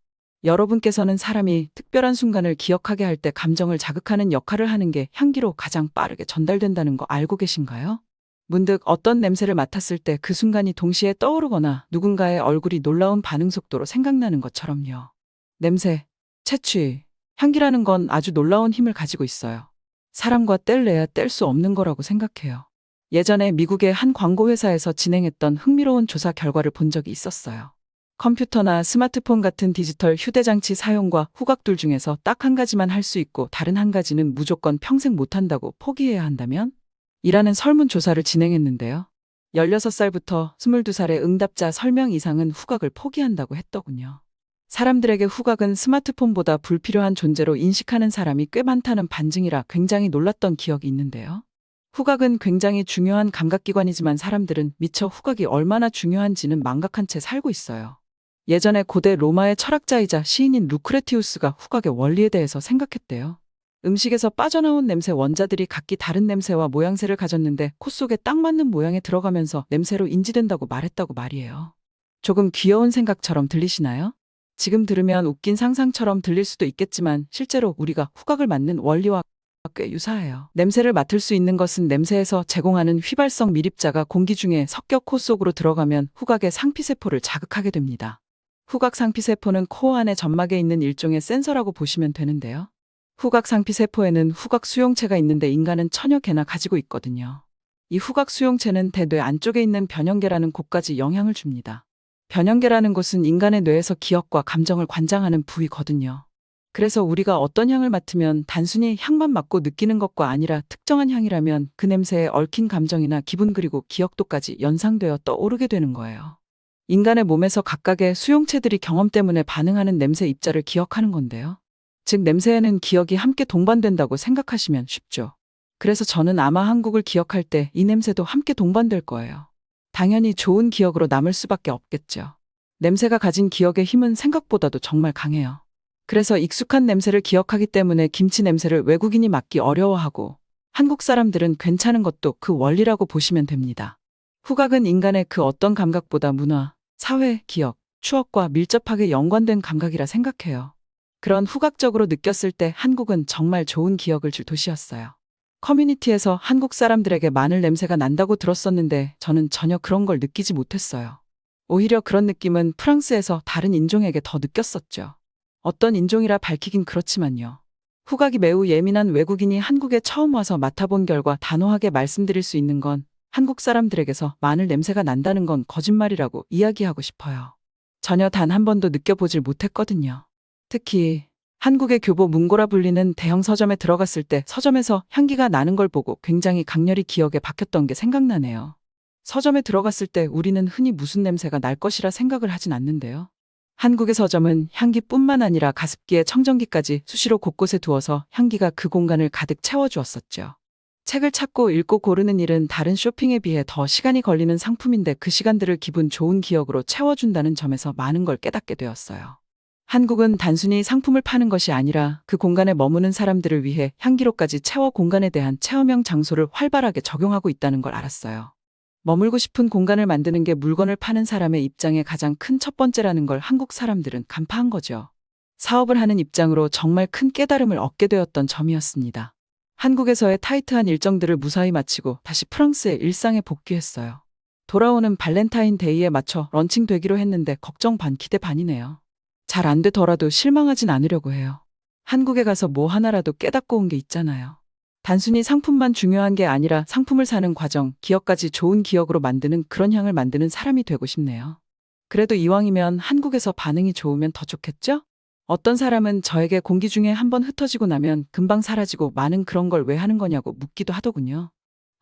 여러분께서는 사람이 특별한 순간을 기억하게 할 때 감정을 자극하는 역할을 하는 게 향기로 가장 빠르게 전달된다는 거 알고 계신가요? 문득 어떤 냄새를 맡았을 때 그 순간이 동시에 떠오르거나 누군가의 얼굴이 놀라운 반응 속도로 생각나는 것처럼요. 냄새, 채취, 향기라는 건 아주 놀라운 힘을 가지고 있어요. 사람과 뗄래야 뗄 수 없는 거라고 생각해요. 예전에 미국의 한 광고회사에서 진행했던 흥미로운 조사 결과를 본 적이 있었어요. 컴퓨터나 스마트폰 같은 디지털 휴대장치 사용과 후각들 중에서 딱 한 가지만 할 수 있고 다른 한 가지는 무조건 평생 못한다고 포기해야 한다면? 이라는 설문조사를 진행했는데요. 16살부터 22살의 응답자 10명 이상은 후각을 포기한다고 했더군요. 사람들에게 후각은 스마트폰보다 불필요한 존재로 인식하는 사람이 꽤 많다는 반증이라 굉장히 놀랐던 기억이 있는데요. 후각은 굉장히 중요한 감각기관이지만 사람들은 미처 후각이 얼마나 중요한지는 망각한 채 살고 있어요. 예전에 고대 로마의 철학자이자 시인인 루크레티우스가 후각의 원리에 대해서 생각했대요. 음식에서 빠져나온 냄새 원자들이 각기 다른 냄새와 모양새를 가졌는데 코 속에 딱 맞는 모양에 들어가면서 냄새로 인지된다고 말했다고 말이에요. 조금 귀여운 생각처럼 들리시나요? 지금 들으면 웃긴 상상처럼 들릴 수도 있겠지만 실제로 우리가 후각을 맡는 원리와 꽤 유사해요. 냄새를 맡을 수 있는 것은 냄새에서 제공하는 휘발성 미립자가 공기 중에 섞여 코 속으로 들어가면 후각의 상피세포를 자극하게 됩니다. 후각 상피세포는 코 안의 점막에 있는 일종의 센서라고 보시면 되는데요. 후각 상피세포에는 후각 수용체가 있는데 인간은 천여 개나 가지고 있거든요. 이 후각 수용체는 대뇌 안쪽에 있는 변형계라는 곳까지 영향을 줍니다. 변형계라는 곳은 인간의 뇌에서 기억과 감정을 관장하는 부위거든요. 그래서 우리가 어떤 향을 맡으면 단순히 향만 맡고 느끼는 것과 아니라 특정한 향이라면 그 냄새에 얽힌 감정이나 기분 그리고 기억도까지 연상되어 떠오르게 되는 거예요. 인간의 몸에서 각각의 수용체들이 경험 때문에 반응하는 냄새 입자를 기억하는 건데요. 즉 냄새에는 기억이 함께 동반된다고 생각하시면 쉽죠. 그래서 저는 아마 한국을 기억할 때 이 냄새도 함께 동반될 거예요. 당연히 좋은 기억으로 남을 수밖에 없겠죠. 냄새가 가진 기억의 힘은 생각보다도 정말 강해요. 그래서 익숙한 냄새를 기억하기 때문에 김치 냄새를 외국인이 맡기 어려워하고 한국 사람들은 괜찮은 것도 그 원리라고 보시면 됩니다. 후각은 인간의 그 어떤 감각보다 문화, 사회, 기억, 추억과 밀접하게 연관된 감각이라 생각해요. 그런 후각적으로 느꼈을 때 한국은 정말 좋은 기억을 줄 도시였어요. 커뮤니티에서 한국 사람들에게 마늘 냄새가 난다고 들었었는데 저는 전혀 그런 걸 느끼지 못했어요. 오히려 그런 느낌은 프랑스에서 다른 인종에게 더 느꼈었죠. 어떤 인종이라 밝히긴 그렇지만요. 후각이 매우 예민한 외국인이 한국에 처음 와서 맡아본 결과 단호하게 말씀드릴 수 있는 건 한국 사람들에게서 마늘 냄새가 난다는 건 거짓말이라고 이야기하고 싶어요. 전혀 단 한 번도 느껴보질 못했거든요. 특히 한국의 교보 문고라 불리는 대형 서점에 들어갔을 때 서점에서 향기가 나는 걸 보고 굉장히 강렬히 기억에 박혔던 게 생각나네요. 서점에 들어갔을 때 우리는 흔히 무슨 냄새가 날 것이라 생각을 하진 않는데요. 한국의 서점은 향기뿐만 아니라 가습기에 청정기까지 수시로 곳곳에 두어서 향기가 그 공간을 가득 채워주었었죠. 책을 찾고 읽고 고르는 일은 다른 쇼핑에 비해 더 시간이 걸리는 상품인데 그 시간들을 기분 좋은 기억으로 채워준다는 점에서 많은 걸 깨닫게 되었어요. 한국은 단순히 상품을 파는 것이 아니라 그 공간에 머무는 사람들을 위해 향기로까지 채워 공간에 대한 체험형 장소를 활발하게 적용하고 있다는 걸 알았어요. 머물고 싶은 공간을 만드는 게 물건을 파는 사람의 입장에 가장 큰 첫 번째라는 걸 한국 사람들은 간파한 거죠. 사업을 하는 입장으로 정말 큰 깨달음을 얻게 되었던 점이었습니다. 한국에서의 타이트한 일정들을 무사히 마치고 다시 프랑스의 일상에 복귀했어요. 돌아오는 발렌타인데이에 맞춰 런칭되기로 했는데 걱정 반 기대 반이네요. 잘 안 되더라도 실망하진 않으려고 해요. 한국에 가서 뭐 하나라도 깨닫고 온 게 있잖아요. 단순히 상품만 중요한 게 아니라 상품을 사는 과정, 기억까지 좋은 기억으로 만드는 그런 향을 만드는 사람이 되고 싶네요. 그래도 이왕이면 한국에서 반응이 좋으면 더 좋겠죠? 어떤 사람은 저에게 공기 중에 한번 흩어지고 나면 금방 사라지고 많은 그런 걸 왜 하는 거냐고 묻기도 하더군요.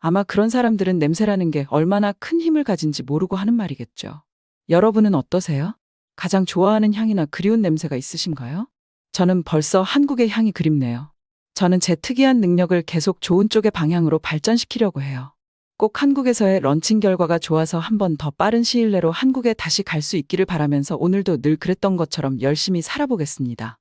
아마 그런 사람들은 냄새라는 게 얼마나 큰 힘을 가진지 모르고 하는 말이겠죠. 여러분은 어떠세요? 가장 좋아하는 향이나 그리운 냄새가 있으신가요? 저는 벌써 한국의 향이 그립네요. 저는 제 특이한 능력을 계속 좋은 쪽의 방향으로 발전시키려고 해요. 꼭 한국에서의 런칭 결과가 좋아서 한 번 더 빠른 시일 내로 한국에 다시 갈 수 있기를 바라면서 오늘도 늘 그랬던 것처럼 열심히 살아보겠습니다.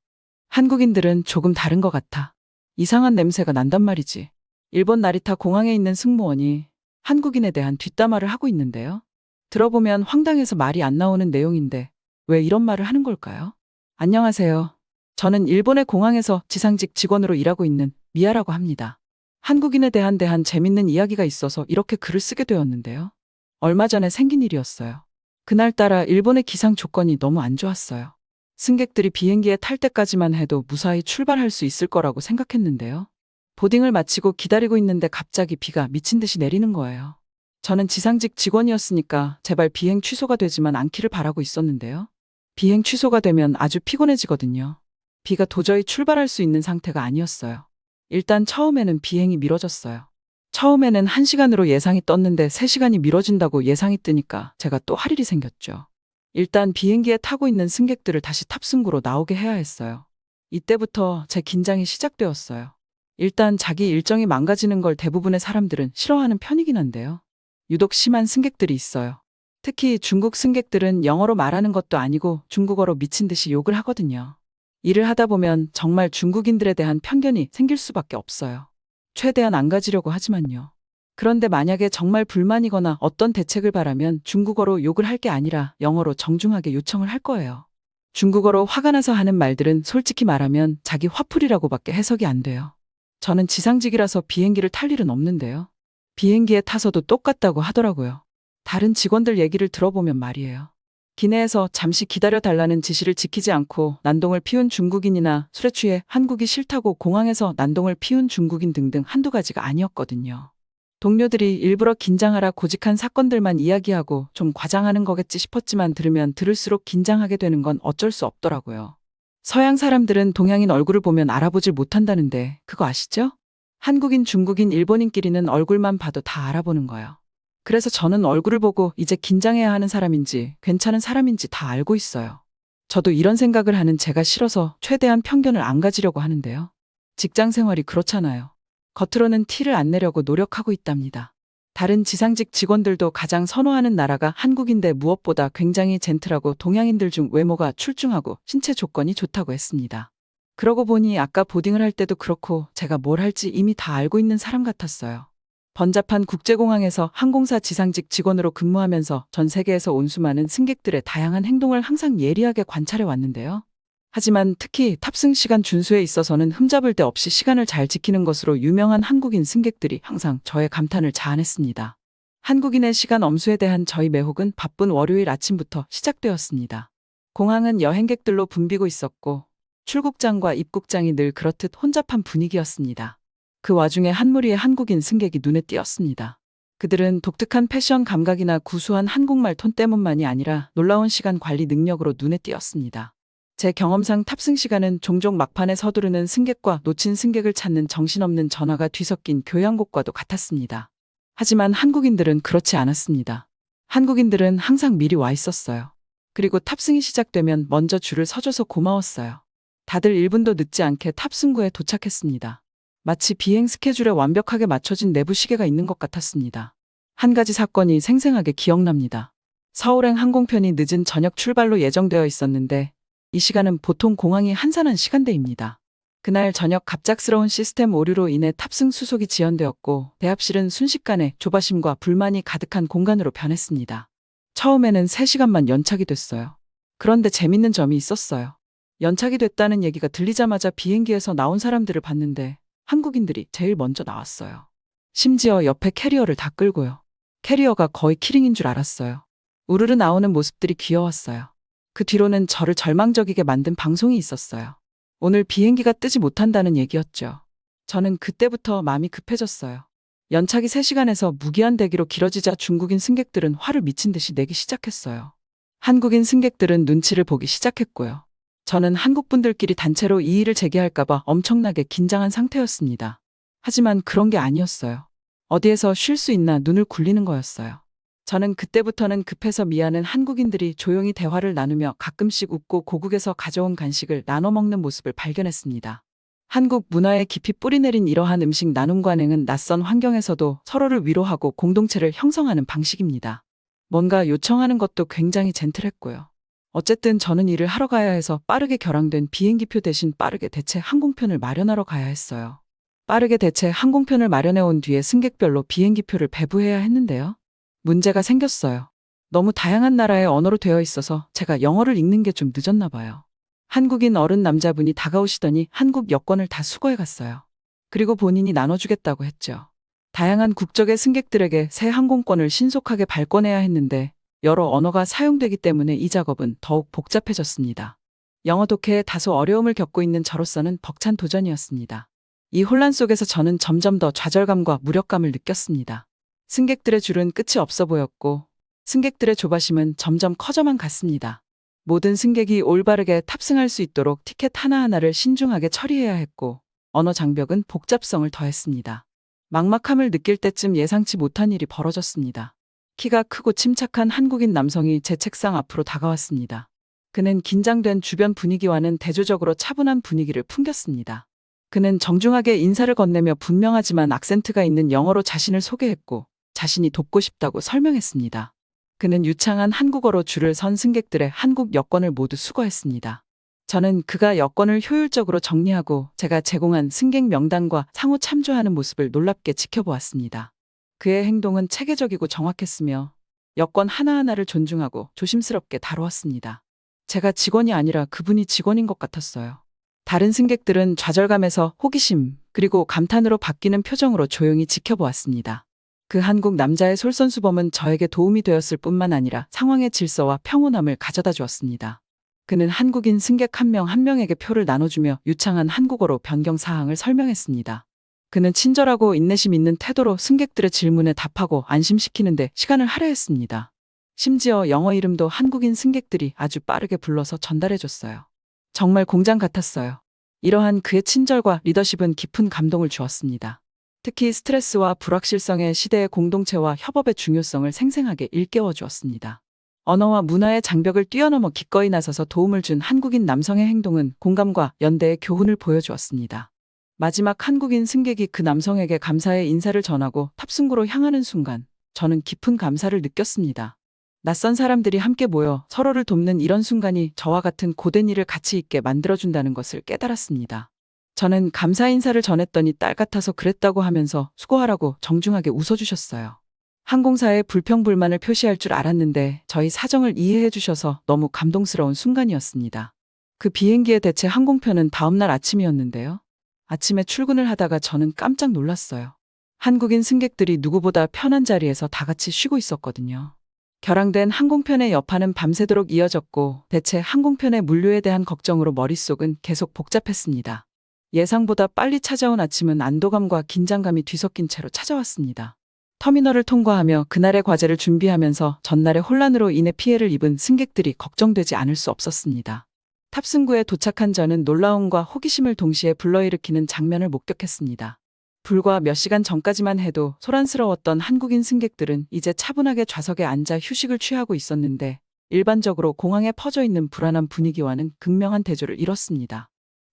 한국인들은 조금 다른 것 같아. 이상한 냄새가 난단 말이지. 일본 나리타 공항에 있는 승무원이 한국인에 대한 뒷담화를 하고 있는데요. 들어보면 황당해서 말이 안 나오는 내용인데 왜 이런 말을 하는 걸까요? 안녕하세요. 저는 일본의 공항에서 지상직 직원으로 일하고 있는 미아라고 합니다. 한국인에 대한 재밌는 이야기가 있어서 이렇게 글을 쓰게 되었는데요. 얼마 전에 생긴 일이었어요. 그날따라 일본의 기상 조건이 너무 안 좋았어요. 승객들이 비행기에 탈 때까지만 해도 무사히 출발할 수 있을 거라고 생각했는데요. 보딩을 마치고 기다리고 있는데 갑자기 비가 미친 듯이 내리는 거예요. 저는 지상직 직원이었으니까 제발 비행 취소가 되지만 않기를 바라고 있었는데요. 비행 취소가 되면 아주 피곤해지거든요. 비가 도저히 출발할 수 있는 상태가 아니었어요. 일단 처음에는 비행이 미뤄졌어요. 처음에는 1시간으로 예상이 떴는데 3시간이 미뤄진다고 예상이 뜨니까 제가 또 할 일이 생겼죠. 일단 비행기에 타고 있는 승객들을 다시 탑승구로 나오게 해야 했어요. 이때부터 제 긴장이 시작되었어요. 일단 자기 일정이 망가지는 걸 대부분의 사람들은 싫어하는 편이긴 한데요. 유독 심한 승객들이 있어요. 특히 중국 승객들은 영어로 말하는 것도 아니고 중국어로 미친 듯이 욕을 하거든요. 일을 하다 보면 정말 중국인들에 대한 편견이 생길 수밖에 없어요. 최대한 안 가지려고 하지만요. 그런데 만약에 정말 불만이거나 어떤 대책을 바라면 중국어로 욕을 할 게 아니라 영어로 정중하게 요청을 할 거예요. 중국어로 화가 나서 하는 말들은 솔직히 말하면 자기 화풀이라고밖에 해석이 안 돼요. 저는 지상직이라서 비행기를 탈 일은 없는데요. 비행기에 타서도 똑같다고 하더라고요. 다른 직원들 얘기를 들어보면 말이에요. 기내에서 잠시 기다려달라는 지시를 지키지 않고 난동을 피운 중국인이나 술에 취해 한국이 싫다고 공항에서 난동을 피운 중국인 등등 한두 가지가 아니었거든요. 동료들이 일부러 긴장하라 고직한 사건들만 이야기하고 좀 과장하는 거겠지 싶었지만 들으면 들을수록 긴장하게 되는 건 어쩔 수 없더라고요. 서양 사람들은 동양인 얼굴을 보면 알아보질 못한다는데 그거 아시죠? 한국인, 중국인, 일본인끼리는 얼굴만 봐도 다 알아보는 거예요. 그래서 저는 얼굴을 보고 이제 긴장해야 하는 사람인지 괜찮은 사람인지 다 알고 있어요. 저도 이런 생각을 하는 제가 싫어서 최대한 편견을 안 가지려고 하는데요. 직장 생활이 그렇잖아요. 겉으로는 티를 안 내려고 노력하고 있답니다. 다른 지상직 직원들도 가장 선호하는 나라가 한국인데 무엇보다 굉장히 젠틀하고 동양인들 중 외모가 출중하고 신체 조건이 좋다고 했습니다. 그러고 보니 아까 보딩을 할 때도 그렇고 제가 뭘 할지 이미 다 알고 있는 사람 같았어요. 번잡한 국제공항에서 항공사 지상직 직원으로 근무하면서 전 세계에서 온 수많은 승객들의 다양한 행동을 항상 예리하게 관찰해 왔는데요. 하지만 특히 탑승 시간 준수에 있어서는 흠잡을 데 없이 시간을 잘 지키는 것으로 유명한 한국인 승객들이 항상 저의 감탄을 자아냈습니다. 한국인의 시간 엄수에 대한 저희 매혹은 바쁜 월요일 아침부터 시작되었습니다. 공항은 여행객들로 붐비고 있었고 출국장과 입국장이 늘 그렇듯 혼잡한 분위기였습니다. 그 와중에 한 무리의 한국인 승객이 눈에 띄었습니다. 그들은 독특한 패션 감각이나 구수한 한국말 톤 때문만이 아니라 놀라운 시간 관리 능력으로 눈에 띄었습니다. 제 경험상 탑승 시간은 종종 막판에 서두르는 승객과 놓친 승객을 찾는 정신없는 전화가 뒤섞인 교향곡과도 같았습니다. 하지만 한국인들은 그렇지 않았습니다. 한국인들은 항상 미리 와 있었어요. 그리고 탑승이 시작되면 먼저 줄을 서줘서 고마웠어요. 다들 1분도 늦지 않게 탑승구에 도착했습니다. 마치 비행 스케줄에 완벽하게 맞춰진 내부 시계가 있는 것 같았습니다. 한 가지 사건이 생생하게 기억납니다. 서울행 항공편이 늦은 저녁 출발로 예정되어 있었는데 이 시간은 보통 공항이 한산한 시간대입니다. 그날 저녁 갑작스러운 시스템 오류로 인해 탑승 수속이 지연되었고 대합실은 순식간에 조바심과 불만이 가득한 공간으로 변했습니다. 처음에는 3시간만 연착이 됐어요. 그런데 재밌는 점이 있었어요. 연착이 됐다는 얘기가 들리자마자 비행기에서 나온 사람들을 봤는데 한국인들이 제일 먼저 나왔어요. 심지어 옆에 캐리어를 다 끌고요. 캐리어가 거의 키링인 줄 알았어요. 우르르 나오는 모습들이 귀여웠어요. 그 뒤로는 저를 절망적이게 만든 방송이 있었어요. 오늘 비행기가 뜨지 못한다는 얘기였죠. 저는 그때부터 마음이 급해졌어요. 연착이 3시간에서 무기한 대기로 길어지자 중국인 승객들은 화를 미친 듯이 내기 시작했어요. 한국인 승객들은 눈치를 보기 시작했고요. 저는 한국분들끼리 단체로 이의를 제기할까봐 엄청나게 긴장한 상태였습니다. 하지만 그런 게 아니었어요. 어디에서 쉴 수 있나 눈을 굴리는 거였어요. 저는 그때부터는 급해서 미안한 한국인들이 조용히 대화를 나누며 가끔씩 웃고 고국에서 가져온 간식을 나눠 먹는 모습을 발견했습니다. 한국 문화에 깊이 뿌리내린 이러한 음식 나눔 관행은 낯선 환경에서도 서로를 위로하고 공동체를 형성하는 방식입니다. 뭔가 요청하는 것도 굉장히 젠틀했고요. 어쨌든 저는 일을 하러 가야 해서 빠르게 결항된 비행기표 대신 빠르게 대체 항공편을 마련하러 가야 했어요. 빠르게 대체 항공편을 마련해 온 뒤에 승객별로 비행기표를 배부해야 했는데요. 문제가 생겼어요. 너무 다양한 나라의 언어로 되어 있어서 제가 영어를 읽는 게 좀 늦었나 봐요. 한국인 어른 남자분이 다가오시더니 한국 여권을 다 수거해 갔어요. 그리고 본인이 나눠주겠다고 했죠. 다양한 국적의 승객들에게 새 항공권을 신속하게 발권해야 했는데 여러 언어가 사용되기 때문에 이 작업은 더욱 복잡해졌습니다. 영어 독해에 다소 어려움을 겪고 있는 저로서는 벅찬 도전이었습니다. 이 혼란 속에서 저는 점점 더 좌절감과 무력감을 느꼈습니다. 승객들의 줄은 끝이 없어 보였고 승객들의 조바심은 점점 커져만 갔습니다. 모든 승객이 올바르게 탑승할 수 있도록 티켓 하나하나를 신중하게 처리해야 했고 언어 장벽은 복잡성을 더했습니다. 막막함을 느낄 때쯤 예상치 못한 일이 벌어졌습니다. 키가 크고 침착한 한국인 남성이 제 책상 앞으로 다가왔습니다. 그는 긴장된 주변 분위기와는 대조적으로 차분한 분위기를 풍겼습니다. 그는 정중하게 인사를 건네며 분명하지만 악센트가 있는 영어로 자신을 소개했고 자신이 돕고 싶다고 설명했습니다. 그는 유창한 한국어로 줄을 선 승객들의 한국 여권을 모두 수거했습니다. 저는 그가 여권을 효율적으로 정리하고 제가 제공한 승객 명단과 상호 참조하는 모습을 놀랍게 지켜보았습니다. 그의 행동은 체계적이고 정확했으며 여권 하나하나를 존중하고 조심스럽게 다루었습니다. 제가 직원이 아니라 그분이 직원인 것 같았어요. 다른 승객들은 좌절감에서 호기심 그리고 감탄으로 바뀌는 표정으로 조용히 지켜보았습니다. 그 한국 남자의 솔선수범은 저에게 도움이 되었을 뿐만 아니라 상황의 질서와 평온함을 가져다 주었습니다. 그는 한국인 승객 한 명 한 명에게 표를 나눠주며 유창한 한국어로 변경 사항을 설명했습니다. 그는 친절하고 인내심 있는 태도로 승객들의 질문에 답하고 안심시키는데 시간을 할애했습니다. 심지어 영어 이름도 한국인 승객들이 아주 빠르게 불러서 전달해줬어요. 정말 공장 같았어요. 이러한 그의 친절과 리더십은 깊은 감동을 주었습니다. 특히 스트레스와 불확실성의 시대의 공동체와 협업의 중요성을 생생하게 일깨워 주었습니다. 언어와 문화의 장벽을 뛰어넘어 기꺼이 나서서 도움을 준 한국인 남성의 행동은 공감과 연대의 교훈을 보여주었습니다. 마지막 한국인 승객이 그 남성에게 감사의 인사를 전하고 탑승구로 향하는 순간 저는 깊은 감사를 느꼈습니다. 낯선 사람들이 함께 모여 서로를 돕는 이런 순간이 저와 같은 고된 일을 가치 있게 만들어준다는 것을 깨달았습니다. 저는 감사 인사를 전했더니 딸 같아서 그랬다고 하면서 수고하라고 정중하게 웃어주셨어요. 항공사에 불평불만을 표시할 줄 알았는데 저희 사정을 이해해 주셔서 너무 감동스러운 순간이었습니다. 그 비행기의 대체 항공편은 다음날 아침이었는데요. 아침에 출근을 하다가 저는 깜짝 놀랐어요. 한국인 승객들이 누구보다 편한 자리에서 다 같이 쉬고 있었거든요. 결항된 항공편의 여파는 밤새도록 이어졌고 대체 항공편의 물류에 대한 걱정으로 머릿속은 계속 복잡했습니다. 예상보다 빨리 찾아온 아침은 안도감과 긴장감이 뒤섞인 채로 찾아왔습니다. 터미널을 통과하며 그날의 과제를 준비하면서 전날의 혼란으로 인해 피해를 입은 승객들이 걱정되지 않을 수 없었습니다. 탑승구에 도착한 저는 놀라움과 호기심을 동시에 불러일으키는 장면을 목격했습니다. 불과 몇 시간 전까지만 해도 소란스러웠던 한국인 승객들은 이제 차분하게 좌석에 앉아 휴식을 취하고 있었는데 일반적으로 공항에 퍼져 있는 불안한 분위기와는 극명한 대조를 이뤘습니다.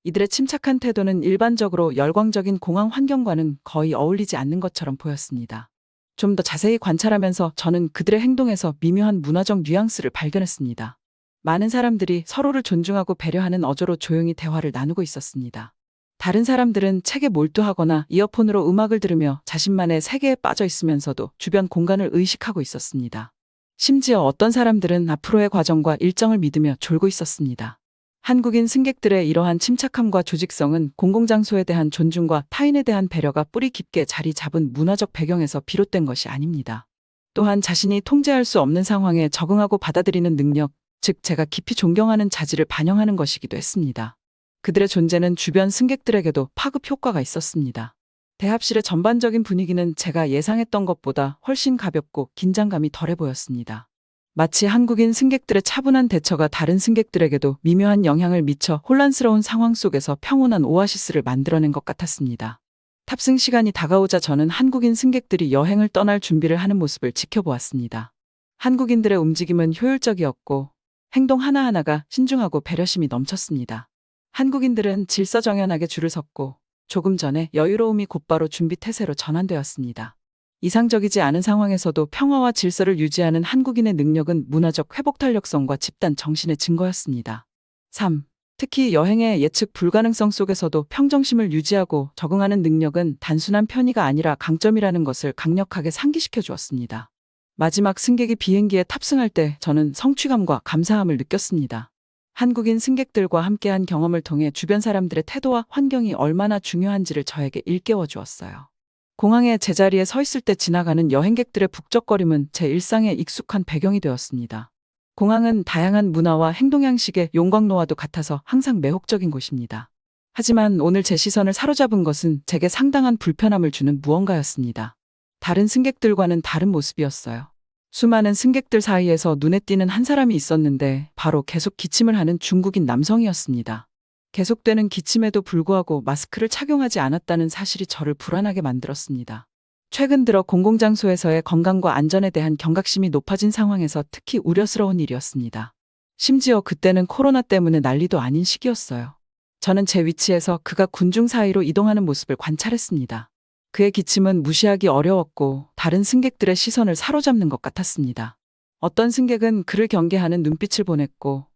이들의 침착한 태도는 일반적으로 열광적인 공항 환경과는 거의 어울리지 않는 것처럼 보였습니다. 좀 더 자세히 관찰하면서 저는 그들의 행동에서 미묘한 문화적 뉘앙스를 발견했습니다. 많은 사람들이 서로를 존중하고 배려하는 어조로 조용히 대화를 나누고 있었습니다. 다른 사람들은 책에 몰두하거나 이어폰으로 음악을 들으며 자신만의 세계에 빠져 있으면서도 주변 공간을 의식하고 있었습니다. 심지어 어떤 사람들은 앞으로의 과정과 일정을 믿으며 졸고 있었습니다. 한국인 승객들의 이러한 침착함과 조직성은 공공장소에 대한 존중과 타인에 대한 배려가 뿌리 깊게 자리 잡은 문화적 배경에서 비롯된 것이 아닙니다. 또한 자신이 통제할 수 없는 상황에 적응하고 받아들이는 능력, 즉 제가 깊이 존경하는 자질을 반영하는 것이기도 했습니다. 그들의 존재는 주변 승객들에게도 파급 효과가 있었습니다. 대합실의 전반적인 분위기는 제가 예상했던 것보다 훨씬 가볍고 긴장감이 덜해 보였습니다. 마치 한국인 승객들의 차분한 대처가 다른 승객들에게도 미묘한 영향을 미쳐 혼란스러운 상황 속에서 평온한 오아시스를 만들어낸 것 같았습니다. 탑승 시간이 다가오자 저는 한국인 승객들이 여행을 떠날 준비를 하는 모습을 지켜보았습니다. 한국인들의 움직임은 효율적이었고 행동 하나하나가 신중하고 배려심이 넘쳤습니다. 한국인들은 질서정연하게 줄을 섰고 조금 전에 여유로움이 곧바로 준비 태세로 전환되었습니다. 이상적이지 않은 상황에서도 평화와 질서를 유지하는 한국인의 능력은 문화적 회복 탄력성과 집단 정신의 증거였습니다. 3. 특히 여행의 예측 불가능성 속에서도 평정심을 유지하고 적응하는 능력은 단순한 편의가 아니라 강점이라는 것을 강력하게 상기시켜 주었습니다. 마지막 승객이 비행기에 탑승할 때 저는 성취감과 감사함을 느꼈습니다. 한국인 승객들과 함께한 경험을 통해 주변 사람들의 태도와 환경이 얼마나 중요한지를 저에게 일깨워 주었어요. 공항의 제자리에 서 있을 때 지나가는 여행객들의 북적거림은 제 일상에 익숙한 배경이 되었습니다. 공항은 다양한 문화와 행동 양식의 용광로와도 같아서 항상 매혹적인 곳입니다. 하지만 오늘 제 시선을 사로잡은 것은 제게 상당한 불편함을 주는 무언가였습니다. 다른 승객들과는 다른 모습이었어요. 수많은 승객들 사이에서 눈에 띄는 한 사람이 있었는데 바로 계속 기침을 하는 중국인 남성이었습니다. 계속되는 기침에도 불구하고 마스크를 착용하지 않았다는 사실이 저를 불안하게 만들었습니다. 최근 들어 공공장소에서의 건강과 안전에 대한 경각심이 높아진 상황에서 특히 우려스러운 일이었습니다. 심지어 그때는 코로나 때문에 난리도 아닌 시기였어요. 저는 제 위치에서 그가 군중 사이로 이동하는 모습을 관찰했습니다. 그의 기침은 무시하기 어려웠고 다른 승객들의 시선을 사로잡는 것 같았습니다. 어떤 승객은 그를 경계하는 눈빛을 보냈고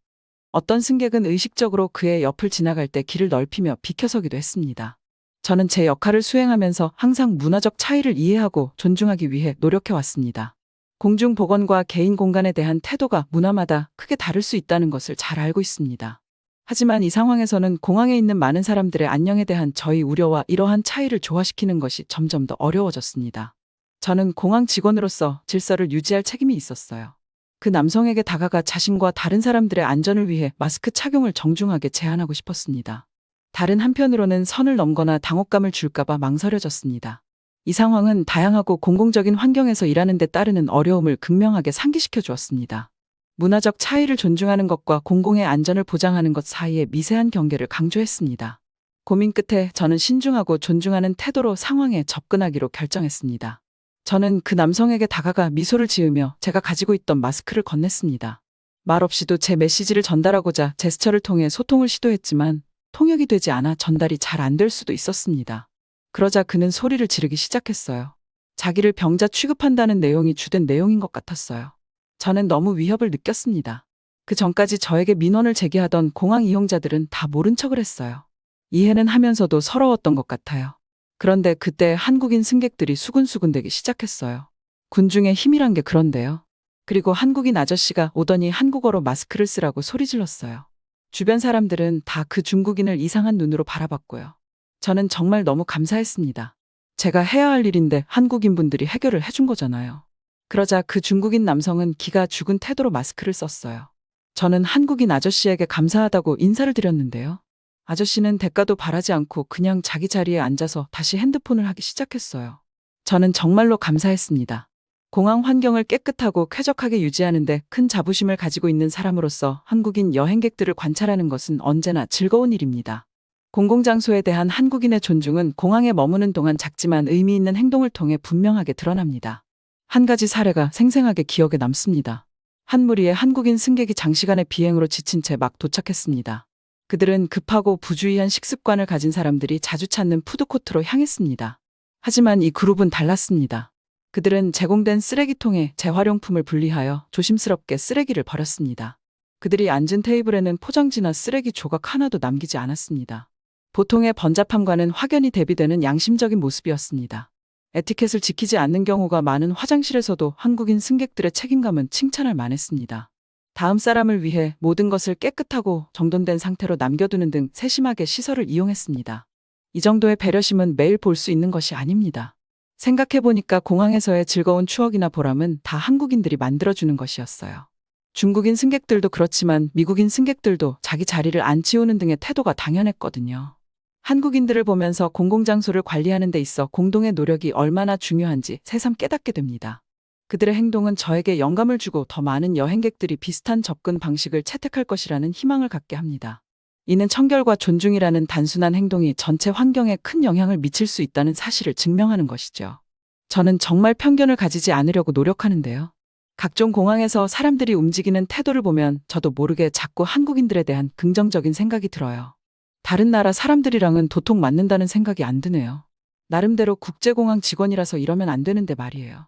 어떤 승객은 의식적으로 그의 옆을 지나갈 때 길을 넓히며 비켜서기도 했습니다. 저는 제 역할을 수행하면서 항상 문화적 차이를 이해하고 존중하기 위해 노력해왔습니다. 공중보건과 개인 공간에 대한 태도가 문화마다 크게 다를 수 있다는 것을 잘 알고 있습니다. 하지만 이 상황에서는 공항에 있는 많은 사람들의 안녕에 대한 저희 우려와 이러한 차이를 조화시키는 것이 점점 더 어려워졌습니다. 저는 공항 직원으로서 질서를 유지할 책임이 있었어요. 그 남성에게 다가가 자신과 다른 사람들의 안전을 위해 마스크 착용을 정중하게 제안하고 싶었습니다. 다른 한편으로는 선을 넘거나 당혹감을 줄까봐 망설여졌습니다. 이 상황은 다양하고 공공적인 환경에서 일하는 데 따르는 어려움을 극명하게 상기시켜 주었습니다. 문화적 차이를 존중하는 것과 공공의 안전을 보장하는 것 사이의 미세한 경계를 강조했습니다. 고민 끝에 저는 신중하고 존중하는 태도로 상황에 접근하기로 결정했습니다. 저는 그 남성에게 다가가 미소를 지으며 제가 가지고 있던 마스크를 건넸습니다. 말 없이도 제 메시지를 전달하고자 제스처를 통해 소통을 시도했지만 통역이 되지 않아 전달이 잘 안 될 수도 있었습니다. 그러자 그는 소리를 지르기 시작했어요. 자기를 병자 취급한다는 내용이 주된 내용인 것 같았어요. 저는 너무 위협을 느꼈습니다. 그 전까지 저에게 민원을 제기하던 공항 이용자들은 다 모른 척을 했어요. 이해는 하면서도 서러웠던 것 같아요. 그런데 그때 한국인 승객들이 수군수군대기 시작했어요. 군중의 힘이란 게 그런데요. 그리고 한국인 아저씨가 오더니 한국어로 마스크를 쓰라고 소리 질렀어요. 주변 사람들은 다 그 중국인을 이상한 눈으로 바라봤고요. 저는 정말 너무 감사했습니다. 제가 해야 할 일인데 한국인분들이 해결을 해준 거잖아요. 그러자 그 중국인 남성은 기가 죽은 태도로 마스크를 썼어요. 저는 한국인 아저씨에게 감사하다고 인사를 드렸는데요. 아저씨는 대가도 바라지 않고 그냥 자기 자리에 앉아서 다시 핸드폰을 하기 시작했어요. 저는 정말로 감사했습니다. 공항 환경을 깨끗하고 쾌적하게 유지하는데 큰 자부심을 가지고 있는 사람으로서 한국인 여행객들을 관찰하는 것은 언제나 즐거운 일입니다. 공공장소에 대한 한국인의 존중은 공항에 머무는 동안 작지만 의미 있는 행동을 통해 분명하게 드러납니다. 한 가지 사례가 생생하게 기억에 남습니다. 한 무리의 한국인 승객이 장시간의 비행으로 지친 채 막 도착했습니다. 그들은 급하고 부주의한 식습관을 가진 사람들이 자주 찾는 푸드코트로 향했습니다. 하지만 이 그룹은 달랐습니다. 그들은 제공된 쓰레기통에 재활용품을 분리하여 조심스럽게 쓰레기를 버렸습니다. 그들이 앉은 테이블에는 포장지나 쓰레기 조각 하나도 남기지 않았습니다. 보통의 번잡함과는 확연히 대비되는 양심적인 모습이었습니다. 에티켓을 지키지 않는 경우가 많은 화장실에서도 한국인 승객들의 책임감은 칭찬할 만했습니다. 다음 사람을 위해 모든 것을 깨끗하고 정돈된 상태로 남겨두는 등 세심하게 시설을 이용했습니다. 이 정도의 배려심은 매일 볼 수 있는 것이 아닙니다. 생각해보니까 공항에서의 즐거운 추억이나 보람은 다 한국인들이 만들어주는 것이었어요. 중국인 승객들도 그렇지만 미국인 승객들도 자기 자리를 안 치우는 등의 태도가 당연했거든요. 한국인들을 보면서 공공장소를 관리하는 데 있어 공동의 노력이 얼마나 중요한지 새삼 깨닫게 됩니다. 그들의 행동은 저에게 영감을 주고 더 많은 여행객들이 비슷한 접근 방식을 채택할 것이라는 희망을 갖게 합니다. 이는 청결과 존중이라는 단순한 행동이 전체 환경에 큰 영향을 미칠 수 있다는 사실을 증명하는 것이죠. 저는 정말 편견을 가지지 않으려고 노력하는데요. 각종 공항에서 사람들이 움직이는 태도를 보면 저도 모르게 자꾸 한국인들에 대한 긍정적인 생각이 들어요. 다른 나라 사람들이랑은 도통 맞는다는 생각이 안 드네요. 나름대로 국제공항 직원이라서 이러면 안 되는데 말이에요.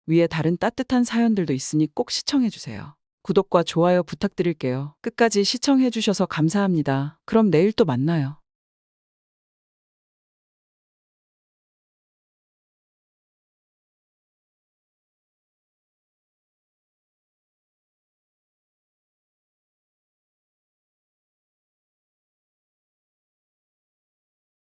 위에 다른 따뜻한 사연들도 있으니 꼭 시청해주세요. 구독과 좋아요 부탁드릴게요. 끝까지 시청해주셔서 감사합니다. 그럼 내일 또 만나요.